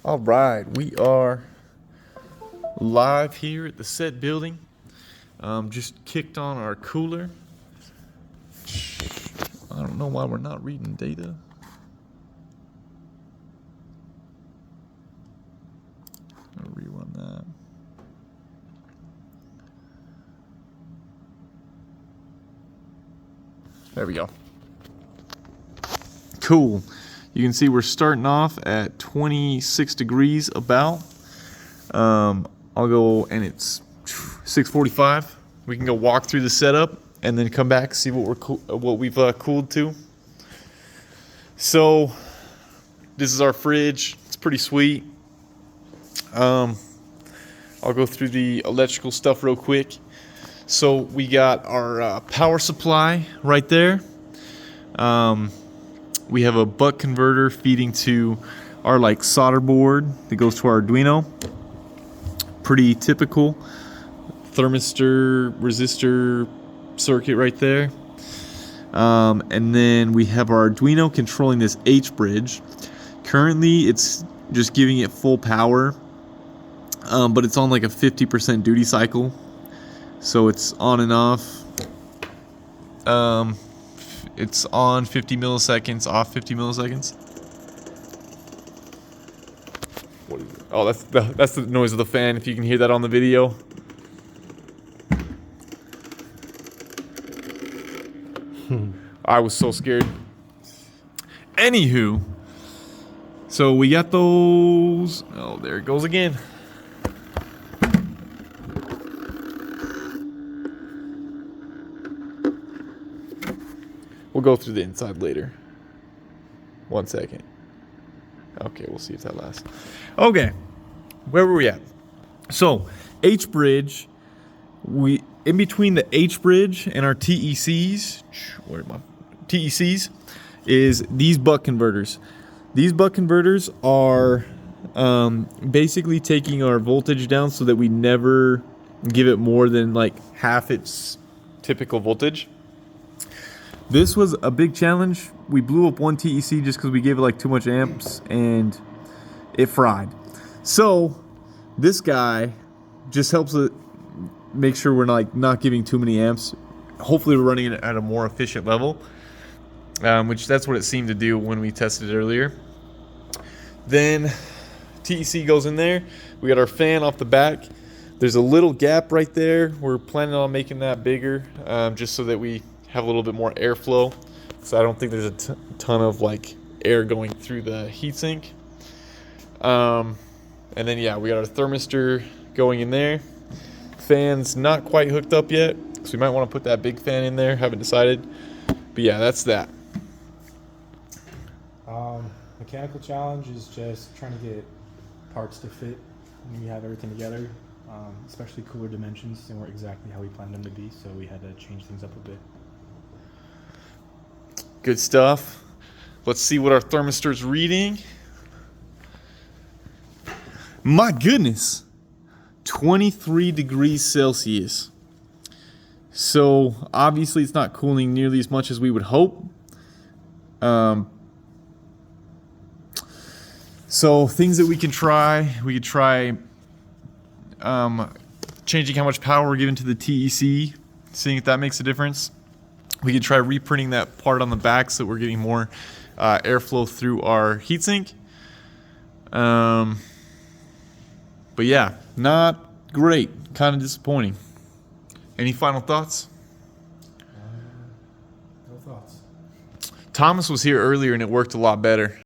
All right, we are live here at the set building. Just kicked on our cooler. I don't know why we're not reading data. I'll rerun that. There we go. Cool. You can see we're starting off at 26 degrees about. I'll go, and it's 6:45. We can go walk through the setup and then come back, see what we've cooled to. So this is our fridge. It's pretty sweet. I'll go through the electrical stuff real quick. So we got our power supply right there. We have a buck converter feeding to our solder board that goes to our Arduino. Pretty typical thermistor resistor circuit right there. And then we have our Arduino controlling this H bridge. Currently it's just giving it full power, but it's on like a 50% duty cycle. So it's on and off. It's on 50 milliseconds, off 50 milliseconds. What is it? Oh, that's the noise of the fan, if you can hear that on the video. I was so scared. Anywho, so we got those. Oh, there it goes again. We'll go through the inside later. 1 second. Okay, we'll see if that lasts. Okay, where were we at? So, H bridge. In between the H bridge and our TECs, where are my TECs, is these buck converters. These buck converters are basically taking our voltage down so that we never give it more than like half its typical voltage. This was a big challenge. We blew up one TEC just because we gave it like too much amps and it fried. So this guy just helps it make sure we're not giving too many amps. Hopefully we're running it at a more efficient level, which that's what it seemed to do when we tested it earlier. Then TEC goes in there. We got our fan off the back. There's a little gap right there. We're planning on making that bigger, just so that we have a little bit more airflow. So I don't think there's a ton of air going through the heatsink. And then yeah, we got our thermistor going in there. Fan's not quite hooked up yet, so we might want to put that big fan in there. Haven't decided, but yeah, that's that. Mechanical challenge is just trying to get parts to fit when we have everything together. Especially cooler dimensions, they weren't exactly how we planned them to be, so we had to change things up a bit. Good stuff. Let's see what our thermistor's reading. My goodness, 23 degrees Celsius. So obviously it's not cooling nearly as much as we would hope. So things that we could try changing how much power we're giving to the TEC, seeing if that makes a difference. We could try reprinting that part on the back so that we're getting more airflow through our heatsink. But yeah, not great. Kind of disappointing. Any final thoughts? No thoughts. Thomas was here earlier and it worked a lot better.